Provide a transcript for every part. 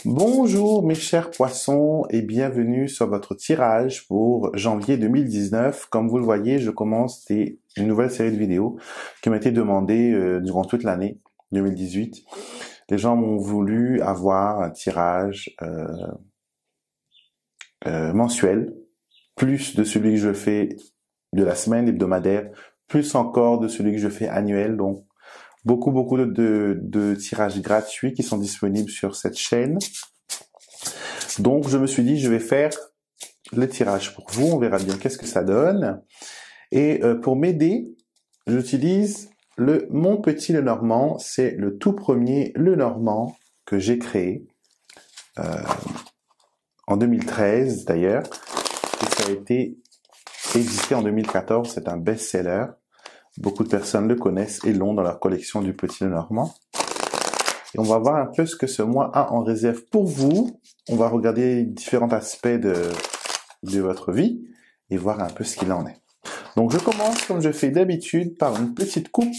Bonjour mes chers poissons et bienvenue sur votre tirage pour janvier 2019. Comme vous le voyez, je commence une nouvelle série de vidéos qui m'a été demandée durant toute l'année 2018. Les gens m'ont voulu avoir un tirage mensuel, plus de celui que je fais de la semaine hebdomadaire, plus encore de celui que je fais annuel. Donc beaucoup de tirages gratuits qui sont disponibles sur cette chaîne. Donc je me suis dit je vais faire le tirage pour vous, on verra bien qu'est-ce que ça donne. Et pour m'aider, j'utilise le Mon Petit Lenormand, c'est le tout premier Lenormand que j'ai créé en 2013 d'ailleurs, et ça a été édité en 2014, c'est un best-seller. Beaucoup de personnes le connaissent et l'ont dans leur collection du Petit Lenormand. Et on va voir un peu ce que ce mois a en réserve pour vous. On va regarder différents aspects de votre vie et voir un peu ce qu'il en est. Donc je commence comme je fais d'habitude par une petite coupe.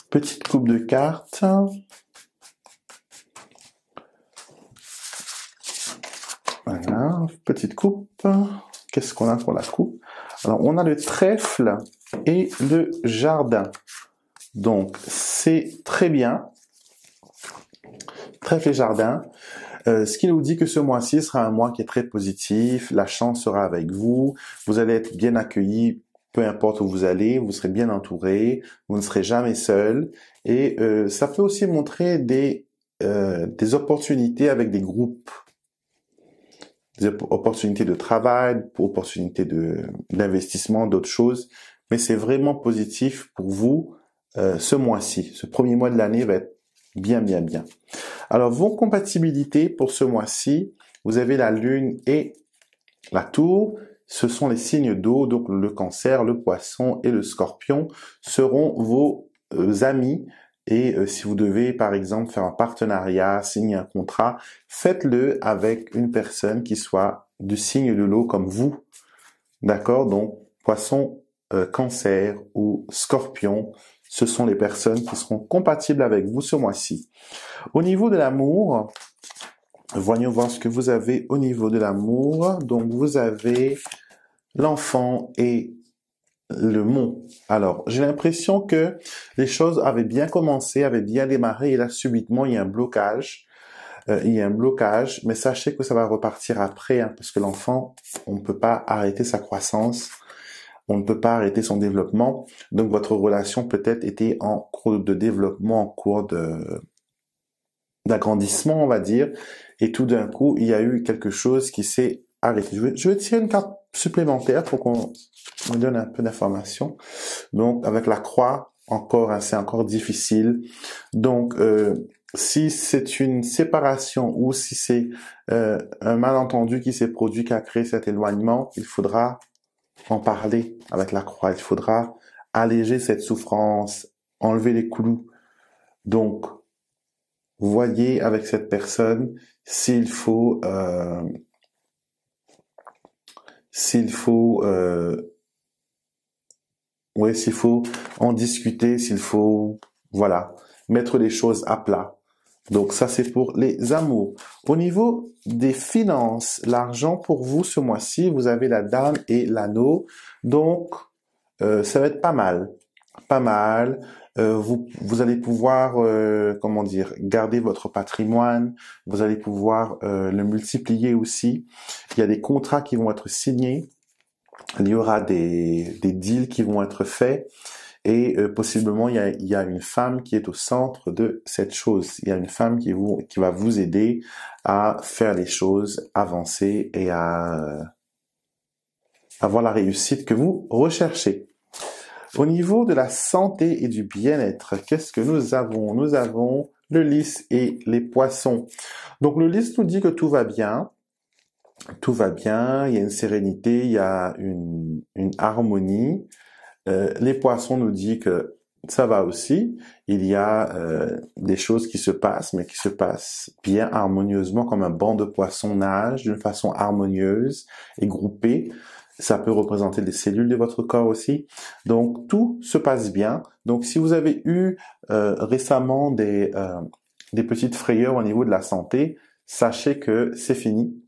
Petite coupe de cartes. Voilà, petite coupe. Qu'est-ce qu'on a pour la coupe? Alors on a le trèfle et le jardin. Donc c'est très bien. Trèfle et jardin. Ce qui nous dit que ce mois-ci sera un mois qui est très positif, la chance sera avec vous, vous allez être bien accueillis, peu importe où vous allez, vous serez bien entourés, vous ne serez jamais seul, et ça peut aussi montrer des opportunités avec des groupes, des opportunités de travail, opportunités d'investissement, d'autres choses, mais c'est vraiment positif pour vous ce mois-ci. Ce premier mois de l'année va être bien. Alors, vos compatibilités pour ce mois-ci, vous avez la Lune et la Tour. Ce sont les signes d'eau, donc le Cancer, le Poisson et le Scorpion seront vos amis. Et si vous devez, par exemple, faire un partenariat, signer un contrat, faites-le avec une personne qui soit du signe de l'eau comme vous. D'accord? Donc, Poisson, Cancer ou Scorpion, ce sont les personnes qui seront compatibles avec vous ce mois-ci. Au niveau de l'amour, voyons voir ce que vous avez au niveau de l'amour. Donc, vous avez l'enfant et le mont. Alors, j'ai l'impression que les choses avaient bien commencé, avaient bien démarré, et là, subitement, il y a un blocage. Mais sachez que ça va repartir après, hein, parce que l'enfant, on ne peut pas arrêter sa croissance. On ne peut pas arrêter son développement. Donc, votre relation peut-être était en cours de développement, en cours d'agrandissement, on va dire. Et tout d'un coup, il y a eu quelque chose qui s'est arrêté. Je vais tirer une carte supplémentaire pour qu'on me donne un peu d'informations. Donc, avec la croix, encore, hein, c'est encore difficile. Donc, si c'est une séparation ou si c'est un malentendu qui s'est produit, qui a créé cet éloignement, il faudra en parler avec la croix. Il faudra alléger cette souffrance, enlever les clous. Donc, voyez avec cette personne s'il faut en discuter, s'il faut, voilà, mettre les choses à plat. Donc ça, c'est pour les amours. Au niveau des finances, l'argent pour vous ce mois-ci, vous avez la dame et l'anneau. Donc, ça va être pas mal. Pas mal. Vous allez pouvoir, garder votre patrimoine. Vous allez pouvoir le multiplier aussi. Il y a des contrats qui vont être signés. Il y aura des deals qui vont être faits. Et possiblement, il y a une femme qui est au centre de cette chose. Il y a une femme qui va vous aider à faire les choses, avancer et à avoir la réussite que vous recherchez. Au niveau de la santé et du bien-être, qu'est-ce que nous avons? Nous avons le lys et les poissons. Donc le lys nous dit que tout va bien. Tout va bien, il y a une sérénité, il y a une harmonie. Les poissons nous disent que ça va aussi. Il y a des choses qui se passent, mais qui se passent bien harmonieusement, comme un banc de poissons nage d'une façon harmonieuse et groupée. Ça peut représenter des cellules de votre corps aussi. Donc, tout se passe bien. Donc, si vous avez eu récemment des des petites frayeurs au niveau de la santé, sachez que c'est fini.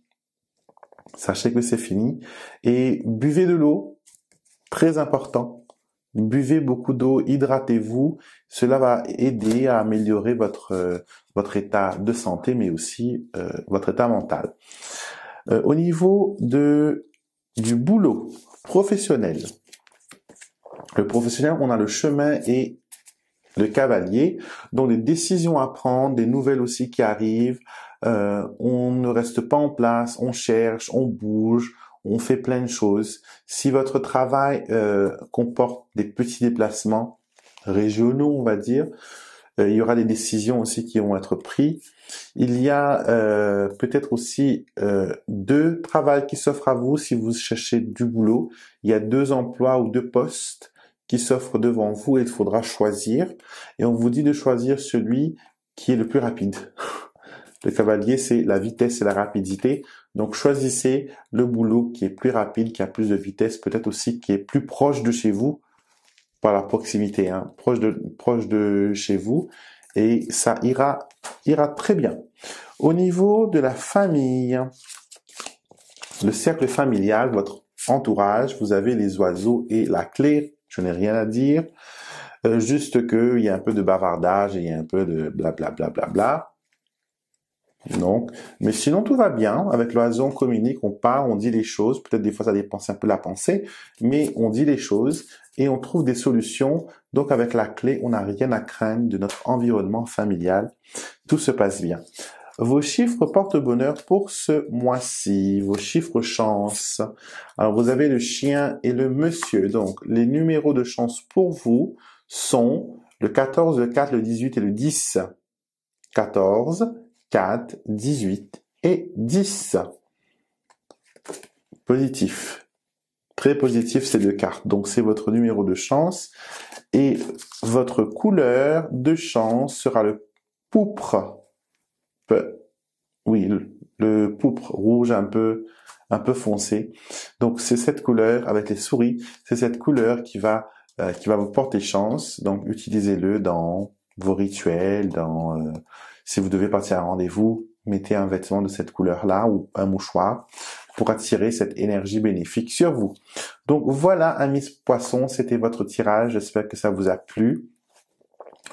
Sachez que c'est fini. Et buvez de l'eau, très important. Buvez beaucoup d'eau, hydratez-vous. Cela va aider à améliorer votre état de santé, mais aussi votre état mental. Au niveau du boulot professionnel, le professionnel, on a le chemin et le cavalier, donc des décisions à prendre, des nouvelles aussi qui arrivent. On ne reste pas en place, on cherche, on bouge, on fait plein de choses. Si votre travail comporte des petits déplacements régionaux, on va dire, il y aura des décisions aussi qui vont être prises. Il y a peut-être aussi 2 travails qui s'offrent à vous si vous cherchez du boulot. Il y a 2 emplois ou 2 postes qui s'offrent devant vous et il faudra choisir. Et on vous dit de choisir celui qui est le plus rapide. Le cavalier, c'est la vitesse et la rapidité. Donc, choisissez le boulot qui est plus rapide, qui a plus de vitesse, peut-être aussi qui est plus proche de chez vous, par la proximité, hein, proche de chez vous. Et ça ira très bien. Au niveau de la famille, le cercle familial, votre entourage, vous avez les oiseaux et la clé. Je n'ai rien à dire. Juste qu'il y a un peu de bavardage et il y a un peu de blablabla. Bla. Donc, mais sinon tout va bien. Avec l'oiseau, on communique, on parle, on dit les choses. Peut-être des fois ça dépense un peu la pensée, mais on dit les choses et on trouve des solutions. Donc avec la clé, on n'a rien à craindre de notre environnement familial. Tout se passe bien. Vos chiffres porte-bonheur pour ce mois-ci, vos chiffres chance. Alors, vous avez le chien et le monsieur. Donc, les numéros de chance pour vous sont le 14, le 4, le 18 et le 10. 14, 4, 18 et 10. Positif. Très positif ces 2 cartes. Donc, c'est votre numéro de chance. Et votre couleur de chance sera le pourpre. Oui, le pourpre rouge un peu foncé. Donc c'est cette couleur avec les souris, c'est cette couleur qui va vous porter chance. Donc utilisez-le dans vos rituels, si vous devez partir à un rendez-vous, mettez un vêtement de cette couleur-là ou un mouchoir pour attirer cette énergie bénéfique sur vous. Donc voilà, amis poissons, c'était votre tirage. J'espère que ça vous a plu.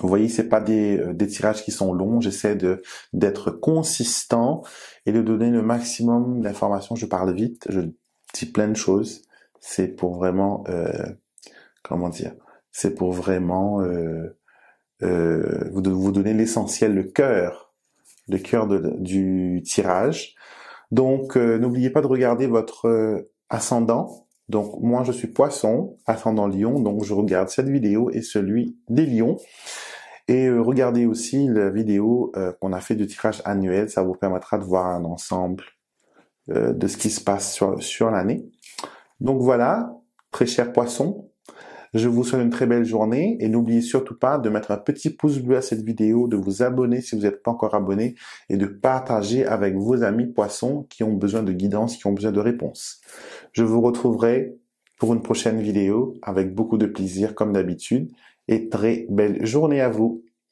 Vous voyez, c'est pas des tirages qui sont longs. J'essaie d'être consistant et de donner le maximum d'informations. Je parle vite, je dis plein de choses. C'est pour vraiment, c'est pour vraiment vous donner l'essentiel, le cœur du tirage. Donc, n'oubliez pas de regarder votre ascendant. Donc, moi, je suis Poisson, ascendant Lion, donc je regarde cette vidéo et celui des Lions. Et regardez aussi la vidéo qu'on a fait du tirage annuel, ça vous permettra de voir un ensemble de ce qui se passe sur l'année. Donc voilà, très chers Poissons, je vous souhaite une très belle journée et n'oubliez surtout pas de mettre un petit pouce bleu à cette vidéo, de vous abonner si vous n'êtes pas encore abonné et de partager avec vos amis Poissons qui ont besoin de guidance, qui ont besoin de réponses. Je vous retrouverai pour une prochaine vidéo avec beaucoup de plaisir comme d'habitude et très belle journée à vous.